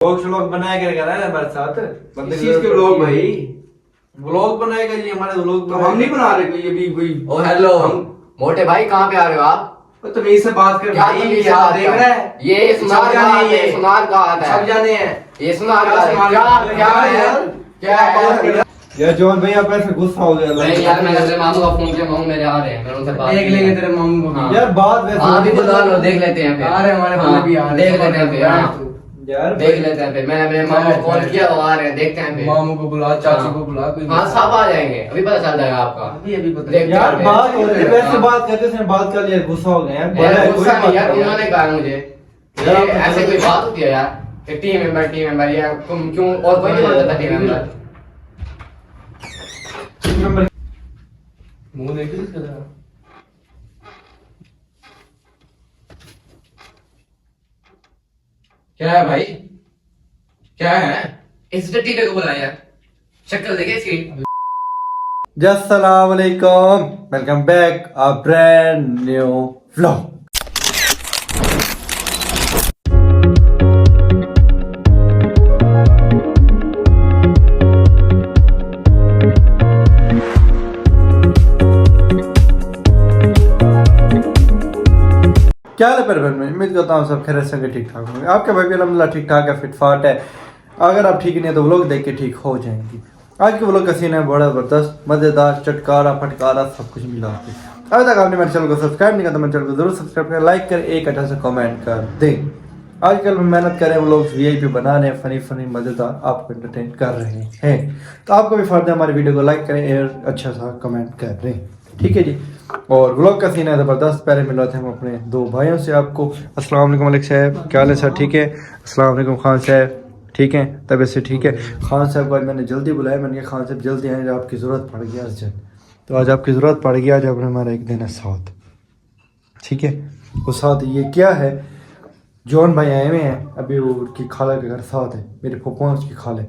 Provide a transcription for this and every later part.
Vlog बनाया कर रहा है हमारे साथ इस चीज के व्लॉग भाई व्लॉग बनाएगा जी हमारे व्लॉग तो हम नहीं बना रहे कोई अभी कोई ओ हेलो मोटे भाई कहाँ पे आ रहे हो आप? तो मेरे से बात कर क्या भाई तमीज ये है देख रहा है ये सुनार का हाथ है, सुनार का हाथ है, सब जाने हैं ये सुनार का हाथ है। क्या क्या है क्या है यार जॉन भाई आप ऐसे गुस्सा हो गया नहीं यार मैंने अपने मामू का फोन किया, मामू मेरे आ रहे हैं, मैं उनसे बात देख लेंगे तेरे मामू को हाँ। यार बात वैसे हाँ अभी बुला लो, देख लेते हैं फिर। आ रहे हमारे हाँ, बंदे भी आ रहे देख लेते हैं फिर। हाँ यार देख लेते हैं फिर। मैं अपने मामू को फोन किया, वो आ रहे हैं, देखते हैं फिर। मामू को बुला चाचू को बुला कोई हाँ सब आ जाएंगे, अभी पता चल जाएगा आपका। अभी पता देखते यार हैं बात हो रही है वैसे हाँ। बात करते थे बात कर लिया गुस्सा हो गए यार बड़ा यार है, गुस्सा कोई नहीं यार, बात नहीं उन्होंने कहा मुझे यार, ये ऐसे कोई बात होती है यार कि टीम मेंबर या तुम क्यों और कोई नहीं बोलता टीम मेंबर। नंबर मुंह देख इसका जरा क्या है भाई, क्या है इसने टीटे को बुलाया यार, शक्ल देखे इसकी। अस्सलाम वालेकुम, welcome back a brand new vlog. क्या हाल है पर भाई, मैं उम्मीद करता हूँ सब खैरियत से ठीक ठाक होंगे। आपके भाई भी अल्हम्दुलिल्लाह ठीक ठाक है, फिट फाट है। अगर आप ठीक नहीं है तो व्लॉग देख के ठीक हो जाएंगी। आज के व्लॉग का सीन है बड़ा ज़बरदस्त, मज़ेदार, चटकारा फटकारा सब कुछ मिला के। अभी तक आपने मेरे चैनल को सब्सक्राइब नहीं किया तो मेरे चैनल को जरूर सब्सक्राइब करें, लाइक करें, एक अच्छा सा कमेंट कर दें। आजकल हम मेहनत कर रहे हैं, व्लॉग्स वीआईपी बना रहे हैं, फनी मज़ेदार आपको एंटरटेन कर रहे हैं। तो आपको भी फर्ज है हमारी वीडियो को लाइक करें और अच्छा सा कमेंट करें, ठीक है जी। और व्लॉग का सीन है ज़बरदस्त। पहले मिलवाते हैं हम अपने दो भाइयों से आपको। अस्सलाम वालेकुम मलिक साहब, क्या हाल है सर? ठीक है। अस्सलाम वालेकुम खान साहब, ठीक है, तबीयत से ठीक है? खान साहब को आज मैंने जल्दी बुलाया, मैंने कहा खान साहब जल्दी आए, आपकी ज़रूरत पड़ गई अर्जेंट। तो आज आपकी ज़रूरत पड़ गई, आज आपने हमारा एक दिन है साथ, ठीक है। वो साथ ये क्या है, जॉन भाई आए हुए हैं अभी, वो उनकी खाला के घर साथ है, मेरे फूफा उसकी खाले,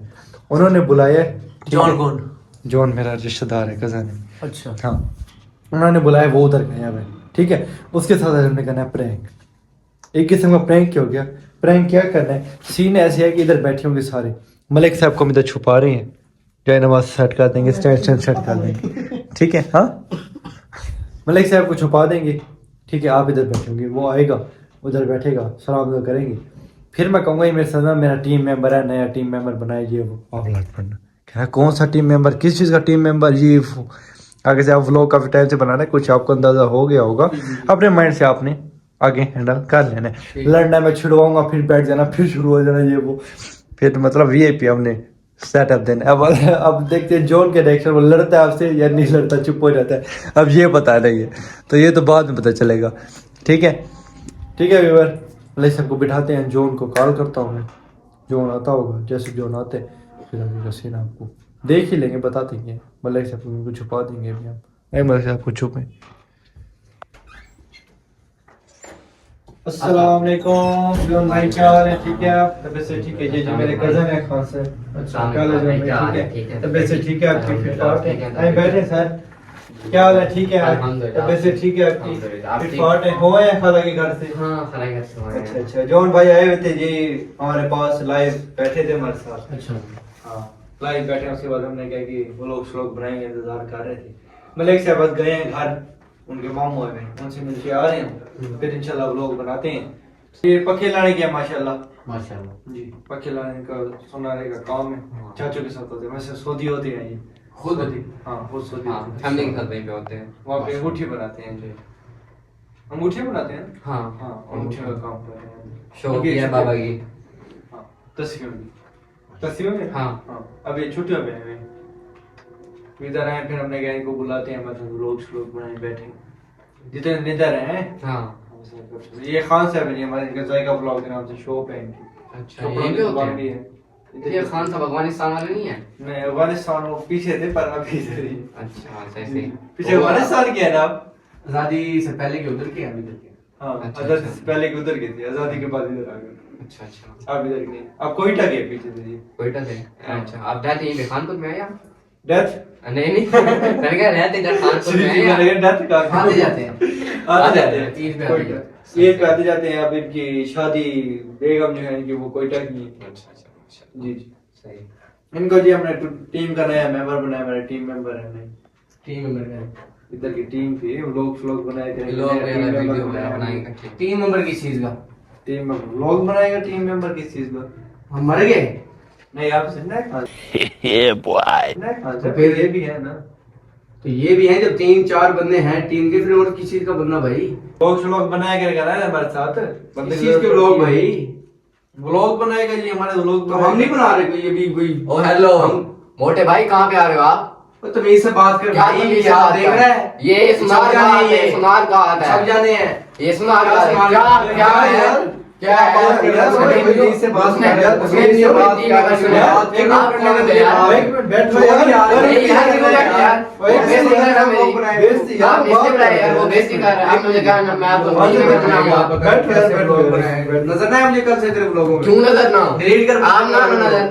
उन्होंने बुलाया। जॉन कौन? जॉन मेरा रिश्तेदार है, कज़न है। अच्छा हाँ, उन्होंने बुलाया, वो उधर गए हैं, ठीक है। उसके साथ आज हमने करना है प्रैंक। एक किस्म का प्रैंक क्या हो गया, प्रैंक क्या करना है, सीन ऐसे है कि इधर बैठे होंगे सारे, मलिक साहब को हम इधर छुपा रहे हैं, जय नमाज सेट कर देंगे, स्टैंड सेट कर देंगे, ठीक है। हाँ, मलिक साहब को छुपा देंगे, ठीक है। आप इधर बैठे होंगे, वो आएगा उधर बैठेगा, सलाम करेंगे, फिर मैं कहूँगा ये मेरे साथ मेरा टीम मेंबर है, नया टीम मेंबर बनाया, ये वो आप लड़ पड़ना। क्या कौन सा टीम मेंबर, किस चीज़ का टीम मेंबर, ये वो। आगे से आप व्लॉग काफ़ी टाइम से बना रहे हैं, कुछ आपको अंदाज़ा हो गया होगा, अपने माइंड से आपने आगे हैंडल कर लेना है। लड़ना मैं छुड़वाऊंगा, फिर बैठ जाना, फिर शुरू हो जाना, ये वो, फिर मतलब वीआईपी हमने सेटअप देना। अब देखते हैं जॉन के रिएक्शन, वो लड़ता है आपसे या नहीं लड़ता, चुप हो जाता है, अब ये पता नहीं है, तो ये तो बाद में पता चलेगा, ठीक है। ठीक है व्यूअर, मलिक साहब को बिठाते हैं, जॉन को कॉल करता हूँ मैं, जॉन आता होगा, जैसे जॉन आते फिर अभी का सीन आपको देख ही लेंगे, बता देंगे। मलिक साहब को छुपा देंगे अभी हम, नहीं मलिक साहब को छुपे। अस्सलाम वालेकुम जॉन भाई, क्या हाल है? ठीक है आप? तबीयत से ठीक है? ये जो मेरे कज़न है खान से। अच्छा, क्या हाल है जॉन भाई? ठीक है, तबीयत से ठीक है आपकी? फिट फाट है? आए बैठे सर, क्या हाल है? ठीक है, तबीयत से ठीक है आपकी? फिट फाट है? हो आए खाला के घर से? हाँ खाला के घर से आए हैं। अच्छा अच्छा, जॉन भाई आए हुए थे जी हमारे पास, लाइव बैठे थे हमारे साथ। अच्छा हाँ, लाइव बैठे, उसके बाद हमने कहा कि व्लॉग बनाएंगे, इंतजार कर रहे थे। मलिक साहब बस गए हैं घर, उनके मामू है, उनसे मिलके आ रहे हैं, फिर इंशाल्लाह व्लॉग बनाते हैं। ये पखे लाने की है माशाल्लाह जी, पखे लाने का सुनाने का काम है, चाचू के साथ होते हैं, वैसे सऊदी होते हैं ये खुद हाँ खुद सऊदी हाँ फैमिली के साथ वहीं पे होते हैं, वहाँ पे अंगूठी बनाते हैं जी, अंगूठी बनाते हैं। हाँ हाँ, अंगूठी का काम कर रहे हैं, शौक है बाबा की। हाँ, तस्वीर में हाँ हाँ, अभी छुट्टियों पे हैं, इधर आए, फिर हमने कहा इनको बुलाते हैं, मतलब लोग बनाए बैठे, जितने इधर हैं। हाँ ये खान साहब है, हमारे इनका जायका ब्लॉग के नाम से शॉप है इनकी। अच्छा, ये भी होते हैं? ये खान साहब अफगानिस्तान वाले नहीं है? नहीं, अफगानिस्तान वो पीछे थे, पर अभी इधर ही। अच्छा सही पीछे अफगानिस्तान किया ना आप? आजादी से पहले के उधर के अभी तक के। हाँ, अच्छा, आजादी अच्छा। से पहले के उधर गए थे, आजादी के बाद इधर आ गए। अच्छा अच्छा, आप इधर नहीं, आप कोयटा गए पीछे से जी। कोयटा से? अच्छा, आप रहते यहीं पे खानपुर में है या? डेथ नहीं मैंने कहा रहते इधर खानपुर में है या? डेथ का आते जाते हैं आते जाते हैं तीन पे आते कोयटा। हैं। ये पे आते जाते हैं। अब इनकी शादी बेगम जो है इनकी वो कोयटा की है। अच्छा जी जी सही। इनको जी हमने टीम का नया मेंबर बनाया, मेरे टीम मेंबर है नहीं टीम मेंबर का इधर की टीम थी, व्लॉग बनाए थे, लोग नया टीम मेंबर वीडियो बनाया बनाएंगे। टीम मेंबर किस चीज का? टीम में व्लॉग बनाएगा टीम मेंबर किस चीज का? हम मर गए नहीं आप सुनना है Yeah, boy. तो फिर ये भी है ना, तो ये भी है जब 3-4 बंदे हैं टीम के, फिर और किस चीज का बनना भाई? व्लॉग बनाया करेगा ना हमारे साथ बंदे किस चीज के लोग भाई? व्लॉग बनाएगा जी हमारे व्लॉग। तो हम नहीं बना रहे कोई अभी कोई। ओ हेलो मोटे भाई, कहाँ पे आ रहे हो आप? तो मेरे से बात कर क्या भाई, तमीज ये है देख रहा है? ये सुनार का हाथ है, सुनार का हाथ है, सब जाने हैं। ये सुनार का हाथ है। क्या क्या है क्या है? बात कर रहा है, उसने- उसने मेरी से बात उसने- कर रहा है, उसने उसने मेरी बात टीम कर में रहा है, सुना। बात करना आप पड़ेगा कौन तो है यार? एक मिनट बैठ छोड़ यार, नहीं यार, क्यों बैठ यार? वो बेइज्जती कर रहा है मेरी। बेइज्जती यार, आप बेइज्जती कर रहे हैं यार, वो बेइज्जती कर रहा है। आप मुझे कहा ना, मैं आपको टीम में बनाऊंगा। नजर ना है मुझे कल से तेरे ब्लॉगों में। क्यों नजर ना हो? डिलीट कर। आप ना नजर,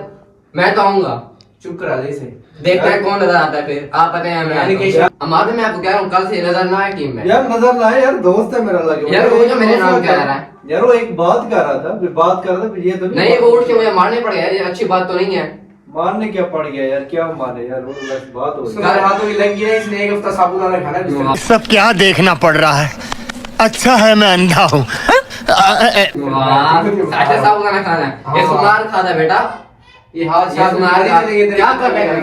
मैं तो आऊंगा। चुप करा दे इसे। देखते हैं कौन नजर आता है फिर। आप पता है यानी कि हमारे, मैं आपको कह रहा हूँ कल से नजर ना आए टीम में। यार नजर ना आए यार, दोस्त है मेरा लगे यार वो जो मेरे नाम कह रहा है। यार वो एक बात कर रहा था, फिर बात कर रहा था, फिर ये तो नहीं वो उठ के मुझे मारने पड़ गया यार, ये अच्छी बात तो नहीं है। मारने क्या पड़ गया यार, क्या मारे यार, वो तो बस बात हो उसके हाथों की लग गई है, इसने एक हफ्ता साबुदाना खाना है दूसरे दिन। सब क्या देखना पड़ रहा है? अच्छा है मैं अंधा हूँ। ऐसे साबुदाना खाना है, ये सुनार खाना है बेटा। ये हाथ ये साथ सुनार नहीं खा, चलेंगे तेरे। क्या कर लेगा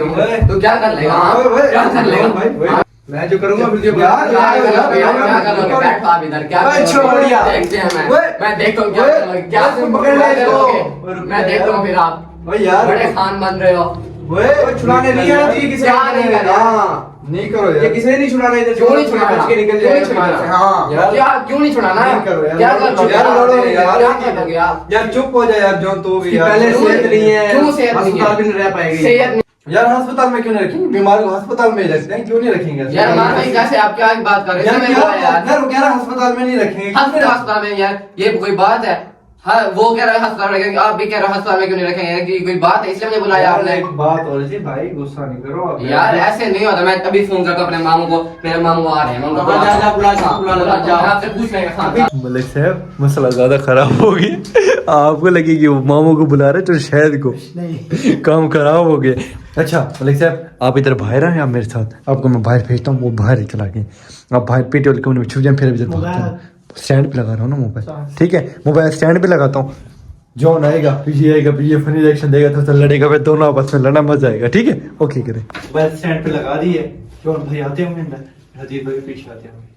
तू? क्या कर लेगा? हाँ? क्या कर लेगा? मैं जो करूंगा वीडियो क्या करोगे? क्या करोगे? बैठ आप इधर, क्या ओए, करोगे? छोड़िया। देखते हैं ओए, मैं देखता हूँ क्या ओए, करोगे, क्या ओए, तुम पकड़ ले क्या इसको। करोगे? मैं देखता हूँ फिर आप ओए यार बड़े खान बन रहे हो। ओए, छुड़ाने नहीं आना चाहिए किसी क्या नहीं करना? हाँ, नहीं करो ये यार, किसी नहीं छुड़ाना इधर से। क्यों नहीं छुड़ाना? बच के निकल क्यों नहीं जाएगा छुड़ाना? हाँ यार, क्या क्यों नहीं छुड़ाना? नहीं करो यार, क्या लड़ो, कर यार, लड़ो, यार, क्या करोगे आप? यार चुप हो जा यार, जो तू भी इसकी यार पहले क्यों- सेहत नहीं है, क्यों सेहत नहीं है? अस्पताल भी नहीं रह पाएगी। सेहत नहीं- यार अस्पताल में क्यों नहीं रखेंगे? बीमार को अस्पताल में ही रखते हैं, क्यों नहीं रखेंगे? यार मान भाई कैसे आप क्या बात कर रहे यार हो? यार यार वो कह रहा है अस्पताल में नहीं रखेंगे। अस्पताल में यार ये कोई बात है? हाँ वो कह रहा है अस्पताल में रखेंगे, आप भी कह रहे हो अस्पताल में क्यों नहीं रखेंगे? कि कोई बात है इसलिए मुझे बुलाया यार आपने। एक बात हो रही थी भाई, गुस्सा नहीं करो आप यार ऐसे नहीं होता, मैं तभी फोन करता हूँ अपने मामू को, मेरे मामू आ रहे हैं, मैं उनको हाँ, जा, जा, बुला, हाँ, बुला, बुलाता हूँ, जा। मैं आपसे पूछ लेंगे। हाँ मलिक साहब मसला ज्यादा खराब हो गया, आपको लगे कि वो मामू को बुला रहे तो शायद को नहीं काम खराब हो गया। अच्छा मलिक साहब आप इधर बाहर आए, आप मेरे साथ, आपको मैं बाहर भेजता हूँ, वो बाहर ही चला गए। आप बाहर पेटी वाले कमरे में छुप जाए, फिर इधर भागता हूँ। स्टैंड पे लगा रहा हूँ ना मोबाइल, ठीक है मोबाइल स्टैंड पे लगाता हूँ। जॉन आएगा फिर ये फनी रिएक्शन देगा तो लड़ेगा, फिर दोनों आपस में लड़ना मजा आएगा, ठीक है ओके करें। मोबाइल स्टैंड पे लगा दी है, जॉन भाई आते होंगे अंदर, हजीर भाई पीछे आते होंगे।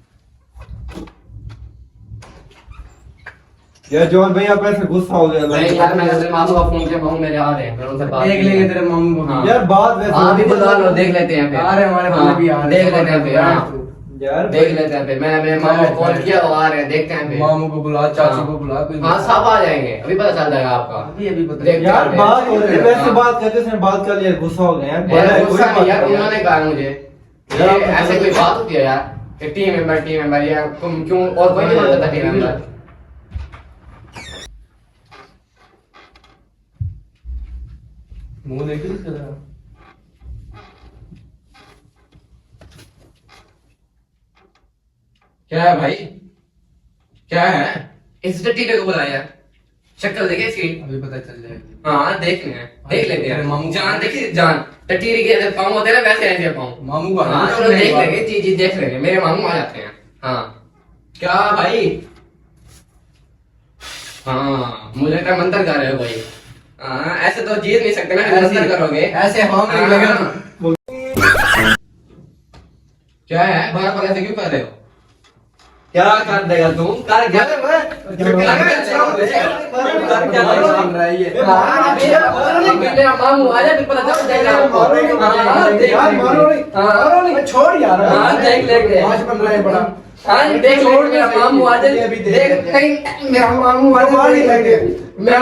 यार जॉन भाई आप ऐसे गुस्सा हो गया नहीं यार मैंने अपने मामू का फोन किया, मामू मेरे आ रहे हैं, मैं उनसे बात देख लेंगे तेरे मामू को। हाँ। यार बात वैसे हाँ भी बुला लो, देख लेते हैं फिर। आ रहे हैं हमारे हाँ, बंदे भी आ रहे हैं। देख लेते हैं फिर। हाँ यार देख लेते हैं फिर। मैं मामू को कॉल किया, वो आ रहे हैं, देखते हैं फिर। मामू को बुला, चाचू को बुला, कोई हाँ सब आ जाएंगे, अभी पता चल जाएगा आपका। अभी पता देखते यार हैं। बात हो रही है, वैसे हाँ। बात करते उसने बात कर लिया, गुस्सा हो गया यार, यार बड़ा है, गुस्सा कोई नहीं यार, बात नहीं उन्होंने कहा मुझे यार, आप तो ऐसे कोई बात होती है यार कि टीम मेंबर या तुम क्यों और कोई नहीं बोलता था टीम मेंबर। मुंह देख रही है तेरा? क्या है भाई, क्या है? इस टीटे को बुलाया यार, शक्ल देखे इसकी। अभी पता चल जाएगा। हाँ देखने हैं, देख लेते हैं। मामू- जान देखिए, जान टटीरी के जैसे पाँव होते हैं ना, वैसे ऐसे पाँव। मामू को हाँ चलो देख लेंगे, जी देख लेंगे, मेरे मामू आ जाते हैं। हाँ क्या भाई, हाँ मुझे क्या मंत्र कर रहे हो भाई? हाँ ऐसे तो जीत नहीं सकते ना, मंत्र करोगे ऐसे हम नहीं लगेगा। क्या है बार बार ऐसे क्यों कर रहे हो? क्या कर देगा तू? कर क्या? मेरा मामू आ जाए, पता चल जाएगा। छोड़ यार। हाँ देख लेंगे। आज बन रहा है बड़ा। हाँ देख लेंगे, मेरा मामू आ जाए, देख नहीं मेरा मामू आ जाए, मेरा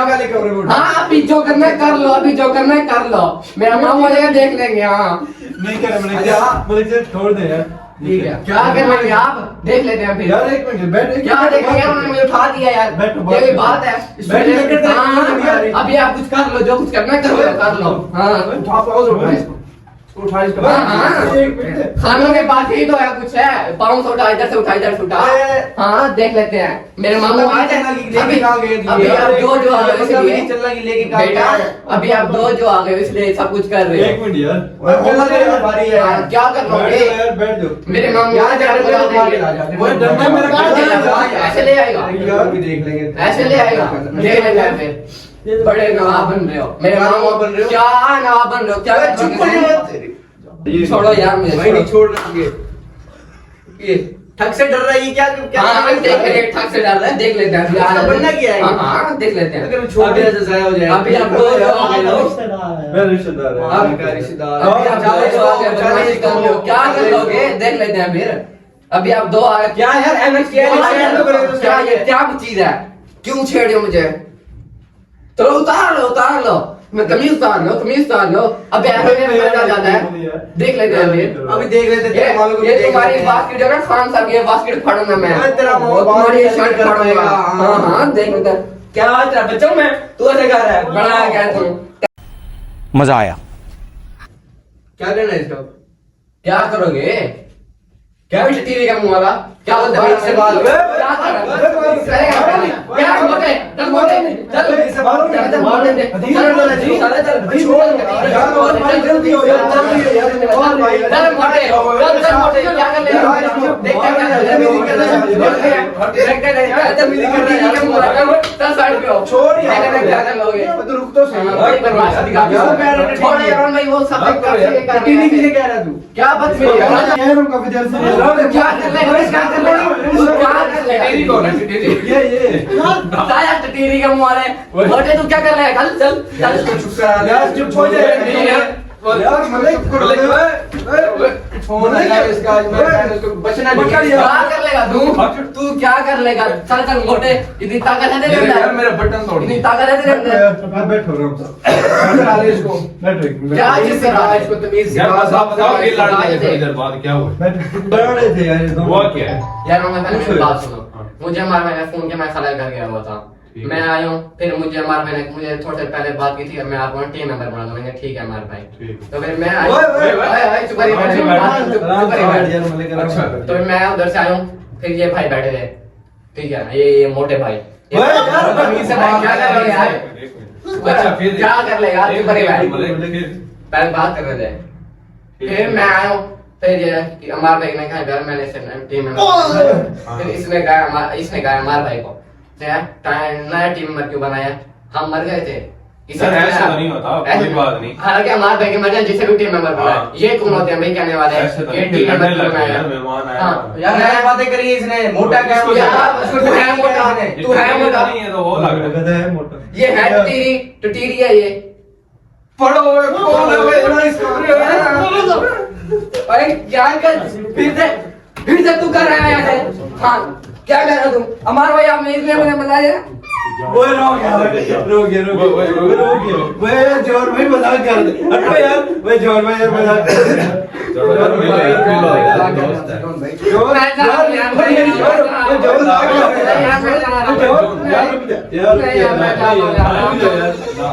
हाँ अभी जो करना है कर लो, अभी जो करना है कर लो, मेरा मामू आ जाएगा, देख लेंगे। हाँ नहीं करे मलिक साहब छोड़ दे यार, ठीक है, क्या करेंगे आप देख लेते हैं फिर। यार एक मिनट बैठ, क्या देखेंगे, उन्होंने मुझे उठा दिया यार, बैठो, ये कोई बात है? बैठो, हाँ, अभी आप कुछ कर लो, जो कुछ करना है कर लो, कर लो। हाँ उठा इसका खानों के पास ही तो है, कुछ है, पाँव से उठा, इधर से उठा, इधर से उठा। हाँ देख लेते हैं। मेरे मामू आ जाए अभी आप दो जो आ गए इसलिए बेटा, अभी आप दो जो आ गए इसलिए सब कुछ कर रहे एक हो। मिनट यार, हाँ, क्या कर लोगे? यार बैठ जाओ। मेरे मामू आ जाए वो डरना मेरा ऐसे ले आएगा, देख लेंगे ऐसे ले आएगा, ले लेगा फिर। बड़े नवाब बन रहे हो मेरे मामू, बन रहे हो? क्या नवाब बन रहे हो? क्या चुप हो छोड़ो यार मुझे, मैं नहीं छोड़ रहा ये ठग से डर रहा है, ये क्या क्या हाँ देख ले, ठग से डाल रहा है, देख लेते हैं। इसका बनना क्या है? हाँ देख लेते हैं। अगर मैं छोड़ दिया तो जाया हो जाएगा। अभी आप दो जो आ गए लोग, मेरा रिश्तेदार है। आपका रिश्तेदार अभी आप दो जो आ गए बदमाशी कर रहे हो, क्या कर लोगे? देख लेते हैं फिर। अभी आप दो आ गए, क्या यार एमएक्स क्या ये क्या चीज है? क्यों छेड़ हो मुझे? चलो उतार लो, मैं तमीज उतार लो। अबे ऐसे में मजा जाता है, देख लेते हैं फिर। अभी देख लेते ये तुम्हारी बास्केट है ना, खान साहब ये बास्केट फाड़ूंगा मैं, तेरा वो तुम्हारी शर्ट फाड़ूंगा। हाँ देख लेते हैं। क्या तेरा बच्चा मैं, तू ऐसे कर रहा है, बड़ा है क्या तू? मजा आया। क्या करना है इसका? क्या करोगे? क्या भी टीवी का मुंह वाला, क्या बोलते हैं इससे बात? क्या कर रहा है? क्या मोटे चल मोटे चल इससे बात चल मोटे दे जल्दी हो यार, और भाई चल मोटे क्या कर ले? देख क्या कर रहे? चल साइड पे हो, छोड़ यार, क्या कर लोगे? तो रुक तो सही। छोड़ यार भाई, वो सब टीवी किसे कह रहा तू? क्या बदतमीजी है? कह रहा हूँ काफी देर से। क्या कर ले? क्या कर ले? क्या कर ले? टीवी कौन है? टीवी ये साया टीवी का मुंह है। मोटे तू क्या कर रहा है? चल चुप करा दे यार, चुप हो जाए यार, मले छोड़ना यार इसका, मैं उसको बचना नहीं। क्या कर लेगा तू क्या कर लेगा? चल मोटे, इतनी ताकत है तेरे अंदर? मेरा बटन तोड़ इतनी ताकत है तेरे अंदर? मैं बैठ हो रहा हूँ। करा ले इसको। बैठ एक मिनट। क्या चीज कर रहा है? इसको तमीज यार बस आप बताओ कि लड़ने थे इधर बात क्या हुई? डर रहे थे यार ये दोनों। हुआ क्या है? यार मैं पहले मेरी बात सुनो। मुझे हमारे मैंने फोन के मैं खला कर गया हुआ था, मैं आया हूँ, फिर मुझे हमारे मैंने मुझे थोड़ी देर पहले बात की थी, मैं आपको टीम मेंबर बना दूंगा। ठीक है हमारे भाई, ठीक। तो फिर मैं आया, चुप करिए। अच्छा तो मैं उधर से आया हूँ, फिर ये भाई बैठे थे, ठीक है, ये मोटे भाई, क्या कर रहे यार? अच्छा फिर क्या कर लेगा? चुप करिए भाई, फिर पहले बात कर रहे थे। फिर मैं आया हूँ, फिर ये अमर भाई ने कहा यार मैंने टीम में, फिर इसने कहा अमर भाई को नया टीम मेंबर क्यों बनाया? हम मर गए थे। सर ऐसा तो नहीं होता, कोई बात नहीं। हालांकि अमर भाई के मर्जी जिसे भी टीम मेंबर बनाया, ये कौन होते हैं भाई कहने वाले? ऐसे तो ये नहीं, टीम लड़ने मेंबर लग गए बनाया। यार, मेहमान आया। हाँ, यार नया बातें करी इसने, मोटा क्या इसको यार, तू है मोटा, तू है मोटा, नहीं है तो वो लग रहा है। गधा है मोटा। ये है टटीरी है ये। पढ़ो कौन है इसको? अरे क्या कर, फिर से तू कर रहा है ऐसे? हाँ क्या कर रहा तुम? अमर भाई आप इसलिए मुझे बताया वो रोक वो जोर भाई मजाक कर दे। हटो यार, वो जोर भाई यार मजाक कर दे।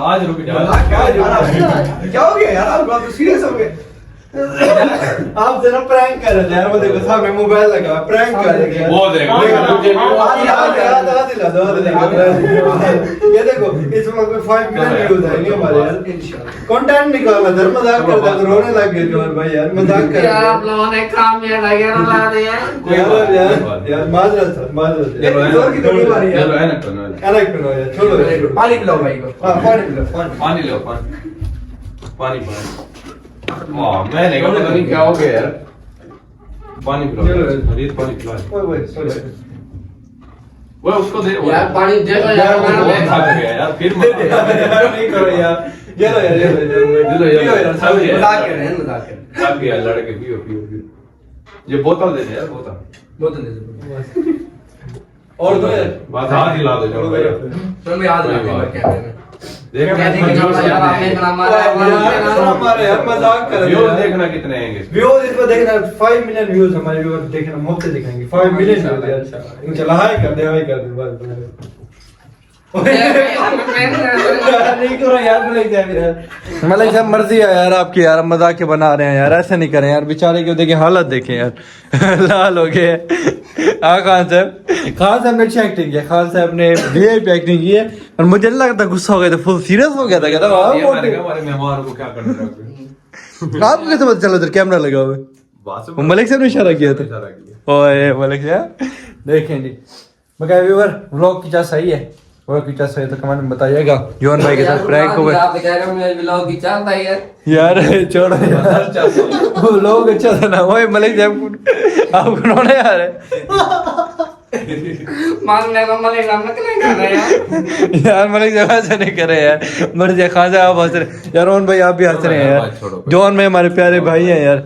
आज रुक जा। क्या हो गया यार? आप बात सीरियस हो गए? आप जरा प्रैंक कर रहे थे यार, वो देखो सामने मोबाइल लगा है, प्रैंक कर रहे हैं। वो देखो ये देखो इसमें कोई 5 मिलियन व्यूज आएंगे हमारे यार। कंटेंट निकालना धर, मजाक करता है, रोने लग गए जोर भाई यार, मजाक कर क्या आप लोगों ने काम में लगे ला दिया? यार माजरत जोर की थोड़ी बारी है। चलो ऐनक करो, कनेक्ट करो यार, छोड़ो पानी पिलाओ भाई को। हां पानी पिलो, पानी। पानी लो, पानी वाह मैंने कहा पता नहीं क्या हो गया यार। पानी पिलाओ, हरीत पानी पिला। ओए वो उसको दे यार पानी दे दो यार, वो थक गया यार, फिर नहीं करो यार, ये लो यार, चलो यार, सब यार मजाक कर रहे हैं, मजाक कर रहे हैं। थक गया लड़के, पियो ये बोतल दे दे यार, बोतल दे दो। और दो यार, बस हाथ हिला दो चलो भाई। चलो मैं याद रखूंगा कैमरे में। देख क्या देखना यार, आपने इतना मारा हमारे यार मजाक कर रहे व्यूज हैं। देखना कितने आएंगे। व्यूज इसको देखना 5 मिलियन व्यूज हमारे व्यूअर देखना मुफ्त दिखाएंगे 5 मिलियन व्यूज यार। चलो हाय कर दे बस। नहीं करो यार मलिक साहब मर्जी है यार आपकी यार मजाक के बना रहे हैं यार ऐसा नहीं करें यार बेचारे की देखिए हालत देखें यार लाल हो गए हाँ खान साहब ने अच्छी एक्टिंग किया खान साहब ने वीआईपी एक्टिंग की है और मुझे नहीं लगता गुस्सा हो गया था फुल सीरियस हो गया था कहता हमारे मेहमान को क्या करना है आपको कैसे पता चला उधर कैमरा लगा हुआ है वो मलिक साहब ने इशारा किया था ओए मलिक साहब देखें जी मगर व्यूअर व्लॉग की चाह सही है व्लॉग की चाह सही है तो कमेंट में बताइएगा योन भाई के साथ प्रैंक हो गया आप कह रहे हो मेरे व्लॉग की चाहता है यार छोड़ो यार वो लोग अच्छा था ना वो मलिक साहब आप कौन है यार मांगने को मलिक साहब नकल कर रहे हैं यार मलिक साहब ऐसा नहीं करे यार मर जाए खान साहब आप हंस रहे यार रोहन भाई आप भी हंस रहे हैं यार जॉन भाई हमारे प्यारे भाई हैं यार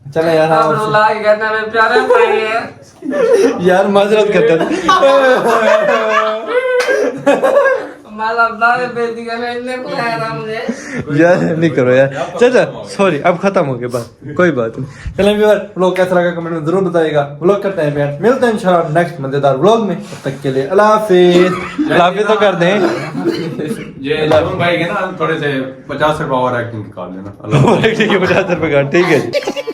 चले यार हाँ अल्लाह के कहना में प्यारे भाई है यार माजरत करते थे माला दावे बेटी का मैं इतने को है ना मुझे यार नहीं करो यार चल सॉरी अब खत्म हो गया बात कोई बात नहीं चलें व्यूअर व्लॉग कैसा लगा कमेंट में जरूर बताइएगा व्लॉग करते हैं यार मिलते हैं इंशाल्लाह नेक्स्ट मजेदार व्लॉग में तब तक के लिए अल्लाह हाफिज तो कर दें ये अरुण भाई के ना थोड़े से 50 रुपए और एक्टिंग निकाल देना 50 रुपए का ठीक है